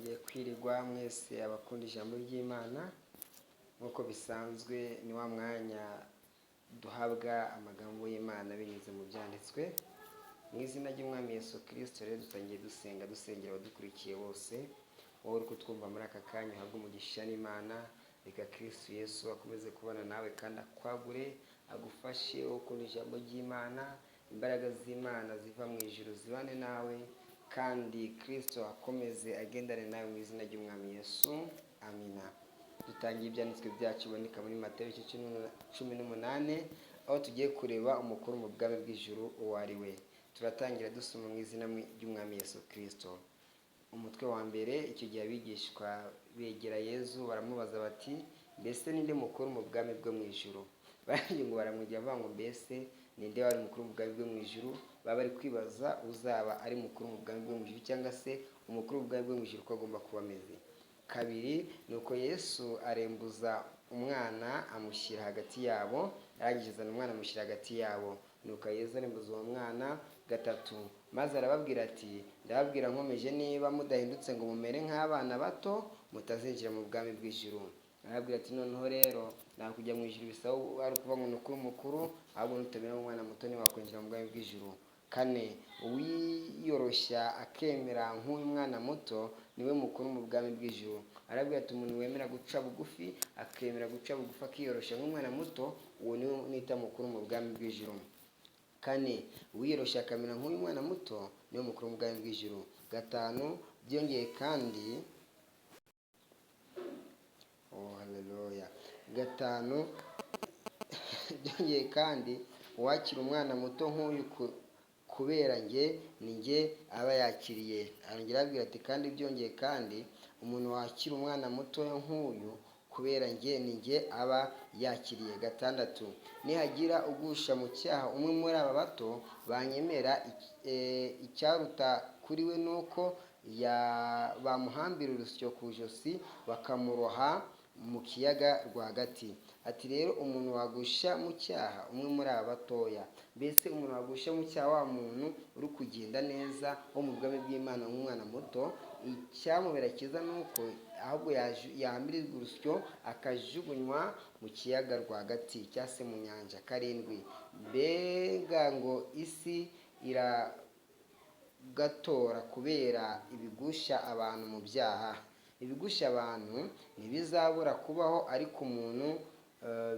mwongeye kwirirwa mwese abakunda ijambo ry'Imana. Nk'uko bisanzwe ni wa mwanya duhabwa amagambo y'Imana binyuze mu byanditswe. Mu izina ry'Umwami Yesu Kristo rero dutangiye dusengera abadukurikiye bose. Wowe uri kutwumva muri aka kanya uhabwe umugisha n'Imana. Reka Kristo Yesu akomeze kubana nawe kandi akwagure, agufashe ukunda ijambo ry'Imana. Imbaraga z'Imana ziva mu ijuru zibane nawe, kandi Kristo akomeze agendane nawe mu izina ry'Umwami Yesu. Amina. Dutangiye ibyanditswe byacu biboneka muri Matayo 18, aho tugiye kureba umukuru mu bwami bw'ijuru uwo ari we. Turatangira dusoma mu izina ry'Umwami Yesu Kristo. Umutwe wa mbere, icyo gihe abigishwa begera Yesu baramubaza bati, mbese ninde mukuru mu bwami bwo mu ijuru? Baragira ngo baramujya bavuga ngo mbese ninde wari mukuru mu bwami bwo mu ijuru? Baba bari kwibaza uzaba ari mukuru mu bwami bwo mu ijuru, cyangwa se umukuru mu bwami bwo mu ijuru ko agomba kuba ameze. Kabiri, nuko Yesu arembuza umwana amushyira hagati yabo, arangije azana umwana amushyira hagati yabo. Nuko Yesu arembuza uwo mwana. Gatatu, maze arababwira ati, ndababwira nkomeje, niba mudahindutse ngo mumere nk'abana bato, mutazinjira mu bwami bw'ijuru. Arababwira ati, noneho rero nta kujya mu ijuru bisaba ari ukuvuga ngo ni ukuri mukuru, ahubwo nutamera nk'umwana muto ntiwakwinjira mu bwami bw'ijuru. Kane, uwiyoroshya akemera nk'uyu mwana muto niwe mukuru mu bwami bw'ijuru. Arabwira ati, umuntu wemera guca bugufi akemera guca bugufi akiyoroshya nk'umwana muto, uwo niwe nita mukuru mu bwami bw'ijuru. Kane, uwiyoroshya akamera nk'uyu mwana muto niwe mukuru mu bwami bw'ijuru. Gatanu, byongeye kandi haleluya. Gatanu, byongeye kandi uwakira umwana muto nk'uyu kubera njye ni njye aba yakiriye. Arongera arabwira ati, kandi byongeye kandi umuntu wakira umwana muto nk'uyu kubera njye ni njye aba yakiriye. Gatandatu, nihagira ugusha mu cyaha umwe muri aba bato banyemera, icyaruta kuri we nuko bamuhambira urusyo ku ijosi bakamuroha mu kiyaga rwagati. Ati rero umuntu wagusha mu cyaha umwe muri aba batoya, mbese umuntu wagusha mu cyaha wa muntu uri kugenda neza wo mu bwami bw'Imana nk'umwana muto, icyamubera cyiza ni uko ahubwo yahambirizwa urusyo akajugunywa mu kiyaga rwagati cyangwa se mu nyanja. Karindwi, mbega ngo isi iragatora kubera ibigusha abantu mu byaha. Ibigusha abantu ntibizabura kubaho, ariko umuntu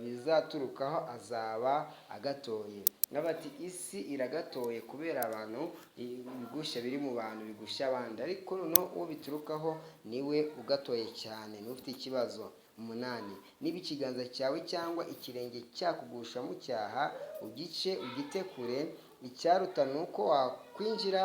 bizaturukaho azaba agatoye. N'abati isi iragatoye kubera abantu, ibigusha biri mu bantu bigusha abandi, ariko noneho uwo biturukaho niwe ugatoye cyane, niwe ufite ikibazo. 8, niba ikiganza cyawe cyangwa ikirenge cyakugusha mu cyaha, ugice ugite kure. Icyaruta ni uko wakwinjira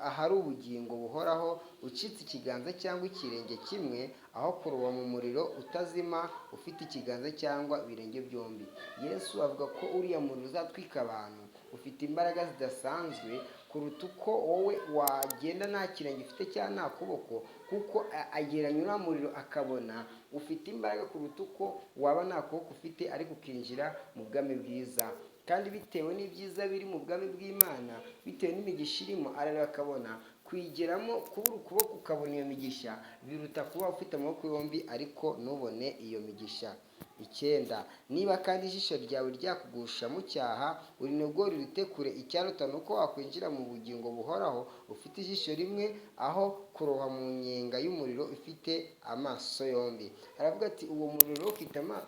ahari ubugingo buhoraho ucitse ikiganza cyangwa ikirenge kimwe, aho kuroba mu muriro utazima ufite ikiganza cyangwa ibirenge byombi. Yesu avuga ko uriya muriro uzatwika abantu ufite imbaraga zidasanzwe kuruta uko wowe wagenda nta kirenge ufite cyangwa nta kuboko, kuko agereranya uriya muriro akabona ufite imbaraga kuruta uko waba nta kuboko ufite ariko ukinjira mu bwami bwiza. Kandi bitewe n'ibyiza biri mu bwami bw'Imana, bitewe n'imigisha irimo, arareba akabona kwigeramo, kubura ukuboko ukabona iyo migisha biruta kuba ufite amaboko yombi ariko ntubone iyo migisha. 9, niba kandi ijisho ryawe ryakugusha mu cyaha, urinogore urite kure. Icyaruta ni uko wakwinjira mu bugingo buhoraho ufite ijisho rimwe, aho kuroha mu nyenga y'umuriro ufite amaso yombi. Aravuga ati, uwo muriro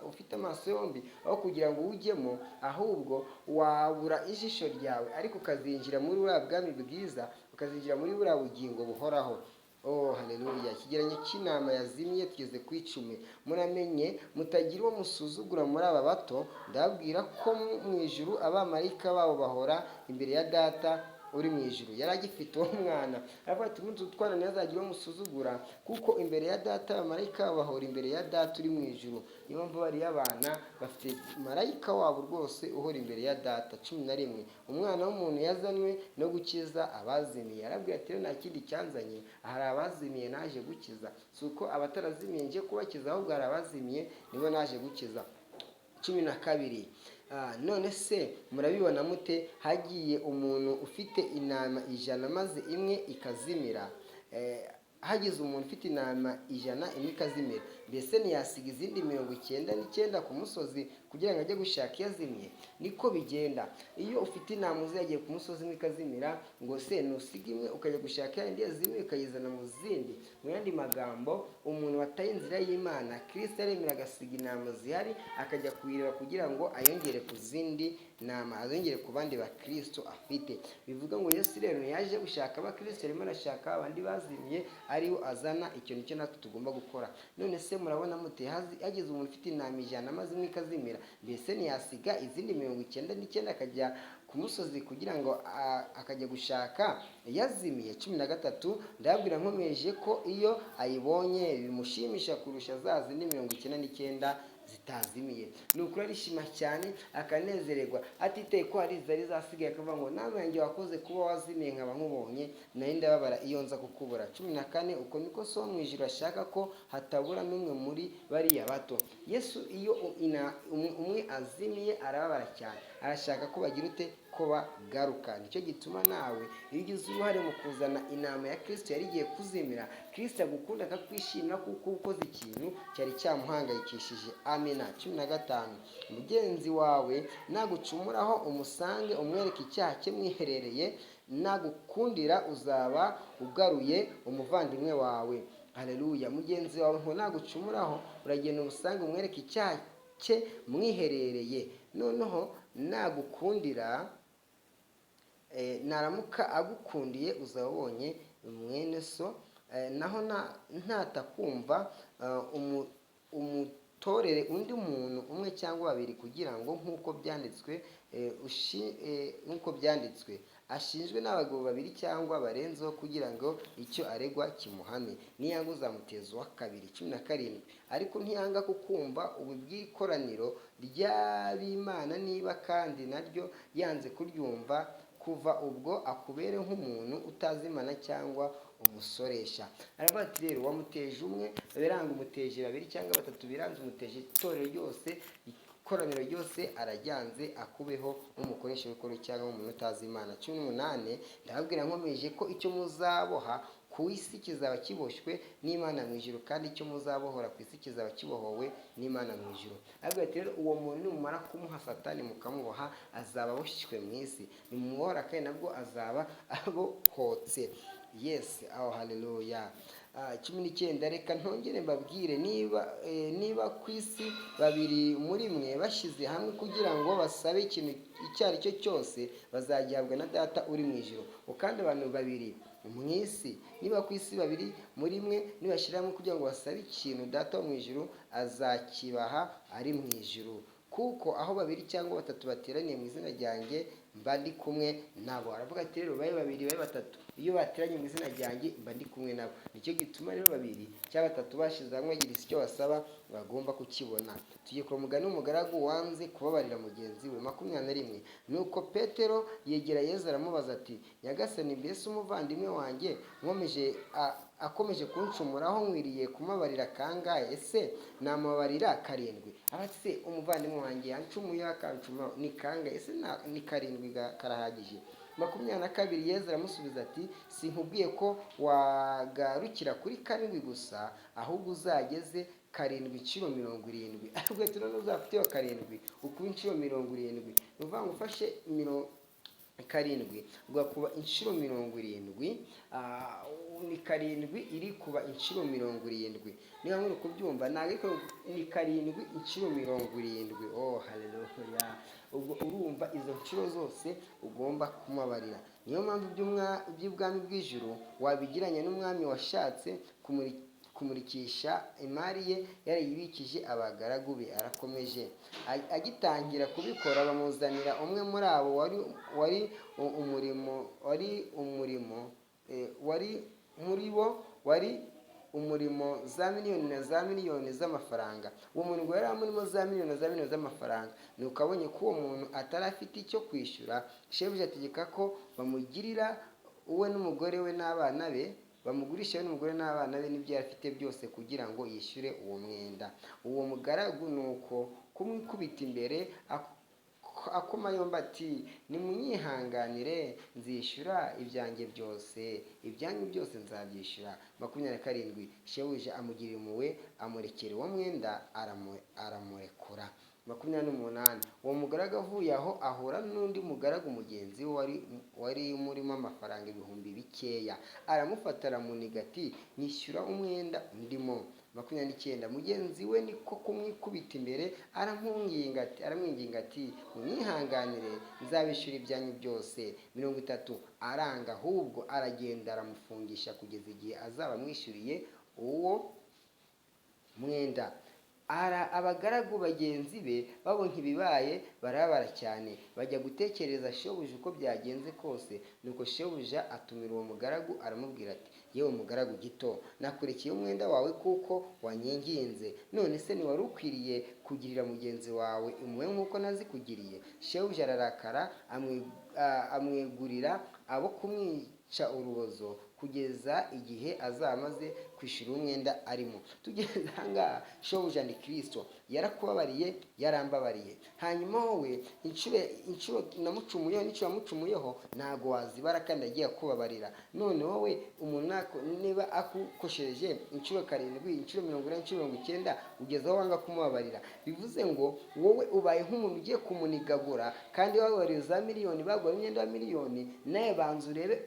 ufite amaso yombi, aho kugira ngo ujyemo, ahubwo wabura ijisho ryawe ariko ukazinjira muri buriya bwami bwiza, ukazinjira muri buriya bugingo buhoraho. Haleluya. Ikigereranyo cy'intama yazimye tugeze ku 10. Muramenye mutagira uwo musuzugura muri aba bato, ndababwira ko mu ijuru abamarayika babo bahora imbere ya Data uri mu ijuru. Yari agifite uwo mwana, aravuga ati, muri utu twana ntihazagira uwo musuzugura, kuko imbere ya Data abamarayika bahora imbere ya Data uri mu ijuru. Niyo mpamvu bariya abana bafite marayika wabo rwose uhora imbere ya Data. 11, umwana w'umuntu yazanywe no gukiza abazimiye. Arabwira ati, rero nta kindi cyanzanye, hari abazimiye naje gukiza. Si uko abatarazimiye nje kubakiza, ahubwo hari abazimiye nibo naje gukiza. 12, none se murabibona mute? Hagiye umuntu ufite intama 100 maze imwe ikazimira, hagize umuntu ufite intama 100 imwe ikazimira, mbese ntiyasiga izindi 99 ku musozi kugira ngo ajye gushaka iyazimye? Niko bigenda iyo ufite intama uzagiye ku musozi imwe ikazimira, ngo se nusiga imwe ukajya gushaka yandi yazimye ukayizana mu zindi? Mu yandi magambo, umuntu wataye inzira y'Imana, Kristo aremera agasiga intama zihari akajya kuyireba kugira ngo ayongere ku zindi ntama, azongere ku bandi bakristo afite. Bivuga ngo Yesu rero yaje gushaka abakristo, arimo arashaka abandi bazimye aribo azana. Icyo nicyo natwe tugomba gukora. None se murabona mute hagize umuntu ufite intama 100 maze imwe ikazimira, mbese ntiyasiga izindi 99 akajya ku musozi kugira ngo akajya gushaka yazimiye? 13 ndababwira nkomeje ko iyo ayibonye bimushimisha kurusha za zindi 99 zitazimiye. Ni ukuri arishima cyane akanezererwa, atiteye ko hari zari zasigaye, akavuga ngo nama yanjye wakoze kuba wazimiye nkaba nkubonye, nari ndababara iyo nza kukubura. 14 uko niko so mu ijuru ashaka ko hatabura n'umwe muri bariya bato. Yesu iyo umwe azimiye arababara cyane, arashaka ko bagira ute? Ko bagaruka. Nicyo gituma nawe iyo ugize uruhare mu kuzana intama ya Kristo yari igiye kuzimira, Kristo agukunda akakwishimira kuko ukoze ikintu cyari cyamuhangayikishije. Amena. 15 mugenzi wawe nagucumuraho umusange umwereke icyaha cye mwiherereye, nagukundira uzaba ugaruye umuvandimwe wawe. Haleluya. Mugenzi wawe ngo nagucumuraho uragenda umusange umwereke icyaha cye mwiherereye, noneho nagukundira, naramuka agukundiye uzaba ubonye mwene so, naho ntatakumva umutorere undi muntu umwe cyangwa babiri, kugira ngo nk'uko byanditswe ashinjwe n'abagabo 2 cyangwa barenzeho, kugira ngo icyo aregwa kimuhame. niyanga uzamuteza uwa kabiri. 17 ariko ntiyanga kukumva ubu bw'ikoraniro ry'ab'Imana, niba kandi naryo yanze kuryumva, kuva ubwo akubere nk'umuntu utazi Imana cyangwa umusoresha. Aravuga ati rero wamuteje umwe, biranga umuteje 2 cyangwa 3, biranze umuteje itorero ryose, ikoraniro ryose arajyanze, akubeho nk'umukoresha w'ikoro cyangwa umuntu utazi Imana. 18 ndababwira nkomeje ko icyo muzaboha ku isi kizaba kiboshywe n'Imana mu ijuru, kandi icyo muzabohora ku isi kizaba kibohowe n'Imana mu ijuru. Aravuga ati rero uwo muntu nimumara kumuha Satani mukamuboha, azaba aboshywe mu isi, nimumubohora kandi nabwo azaba abohotse. Yes, aho haleluya. 19 reka ntongere mbabwire, niba ku isi 2 muri mwe bashyize hamwe kugira ngo basabe ikintu icyo ari cyo cyose, bazagihabwa na Data uri mu ijuru. Kandi abantu 2 mu isi, niba ku isi 2 muri mwe nibashyira hamwe kugira ngo basabe ikintu, Data wo mu ijuru azakibaha ari mu ijuru. Kuko aho 2 cyangwa 3 bateraniye mu izina ryanjye, mba ndi kumwe nabo. Aravuga ati rero babe 2 babe 3, iyo bateranye mu izina ryanjye mba ndi kumwe nabo. Nicyo gituma rero 2 cyangwa 3 bashize hamwe bagira icyo basaba, bagomba kukibona. Tugiye ku mugani w'umugaragu wanze kubabarira mugenzi we. 21 nuko Petero yegera Yesu aramubaza ati, Nyagasani, mbese umuvandimwe wanjye akomeje kunshumuraho nkwiriye kumubabarira kangahe? Ese namubabarira 7? Ati umuvandimwe wanjye yancumuye akancumuraho ni kangahe? Ese ni 7 karahagije? 22 Yesu aramusubiza ati, sinkubwiye ko wagarukira kuri 7 gusa, ahubwo uzageze 7 inshuro 70. Ahubwo none uzafiteho 7 ukuba inshuro 70. Ni ukuvuga ngo ufashe 7 ugakuba inshuro 70, ni 7 iri kuba inshuro 70. Niba muri kubyumva, ntabwo ni 7 inshuro 70. Oh haleluya. Ubwo urumva izo nshuro zose ugomba kumubabarira. Niyo mpamvu by'ubwami bw'ijuru wabigiranye n'umwami washatse kumurikisha imari ye yarayibikije abagaragu be. Arakomeje agitangira kubikora, bamuzanira umwe muri abo wari umurimo za miliyoni na za miliyoni z'amafaranga. Uwo muntu ngo yari amurimo za miliyoni na za miliyoni z'amafaranga. Nuko abonye ko uwo muntu atari afite icyo kwishyura, shebuja ategeka ko bamugirira uwe n'umugore we n'abana be, bamugurisha we n'umugore n'abana be n'ibyo yari afite byose, kugira ngo yishyure uwo mwenda. Uwo mugaragu nuko kumwikubita imbere akoma yombi ati nimunyihanganire nzishyura ibyanjye byose, ibyanyu byose nzabyishyura. 27 shebuja amugirira impuhwe amurekera uwo mwenda aramurekura. 28 uwo mugaragu avuye aho ahura n'undi mugaragu mugenzi we wari murimo amafaranga ibihumbi bikeya, aramufata aramuniga ati nyishyura umwenda undimo. 29 mugenzi we niko kumwikubita imbere aramwinginga ati munyihanganire nzabishyura ibyanyu byose. 30 aranga, ahubwo aragenda aramufungisha kugeza igihe azaba amwishyuriye uwo mwenda. Abagaragu bagenzi be babonye ibibaye barabara cyane, bajya gutekereza shebuja uko byagenze kose. Nuko shebuja atumira uwo mugaragu aramubwira ati yewe mugaragu gito, nakurikiye umwenda wawe kuko wanyinginze, none se ntiwari ukwiriye kugirira mugenzi wawe impuhwe nk'uko nazikugiriye? Shebuja ararakara amwegurira abo kumwica urubozo kugeza igihe azaba amaze kwishyura umwenda arimo. Tugeze ahangaha shebuja ni Kristo, yarakubabariye yarambabariye. Hanyuma wowe inshuro namucumuyeho n'inshuro yamucumuyeho ntago wazibara kandi agiye kubabarira. None wowe umuntu niba akukoshereje inshuro 7, inshuro 40, inshuro 90 ugeze aho wanga kumubabarira, bivuze ngo wowe ubaye nk'umuntu ugiye kumunigagura kandi wababariye za miliyoni, bagura imyenda ya miliyoni. Nawe banza urebe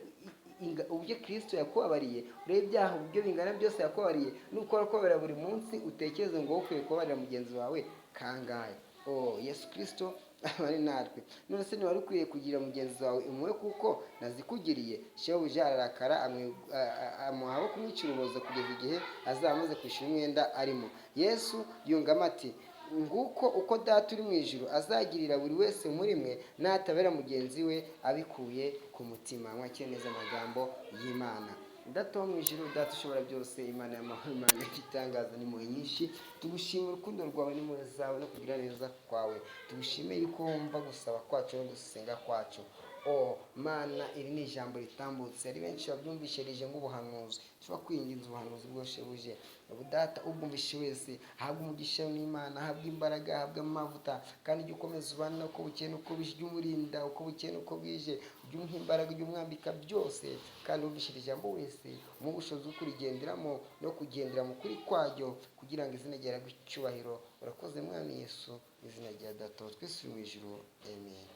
uburyo Kristo yakubabariye, urebe ibyaha uburyo bingana byose yakubabariye. Nukora kubabarira buri munsi utekereze ngo ukwiye kubabarira mugenzi wawe kangahe. Yesu Kristo abari natwe. None se ntiwari ukwiye kugira mugenzi wawe impuhwe kuko nazikugiriye? Shebuja ararakara amuha abo kumwicira urubozo kugeza igihe azaba amaze kwishyura umwenda arimo. Yesu yungamo ati nguko uko data uri mu ijuru azagirira buri wese muri mwe natabera mugenzi we abikuye ku mutima. Mwakire neza amagambo y'Imana. Data wo mu ijuru, data ushobora byose, Imana y'amahoro, Imana y'igitangaza n'impuhwe nyinshi, tugushimira urukundo rwawe n'impuhwe zawe no kugira neza kwawe. Tugushimiye yuko wumva gusaba kwacu no gusenga kwacu. Mana, iri ni ijambo ritambutse, ari benshi babyumvishe rije nk'ubuhanuzi. Tuba kwinginza ubuhanuzi bwose buje data, ubwumvishe wese ahabwa umugisha n'Imana, ahabwa imbaraga, ahabwa amavuta, kandi ujye ukomeza ubana uko bukeye n'uko bije, ujye umurinda uko bukeye n'uko bwije, ujye umuha imbaraga, ujye umwambika byose, kandi wumvishe ijambo wese umuhe ubushobozi bwo kurigenderamo no kugendera mu kuri kwaryo, kugira ngo izina ryawe rihabwe icyubahiro. Urakoze Mwami Yesu, mu izina rya Data twese uri mu ijuru, amen.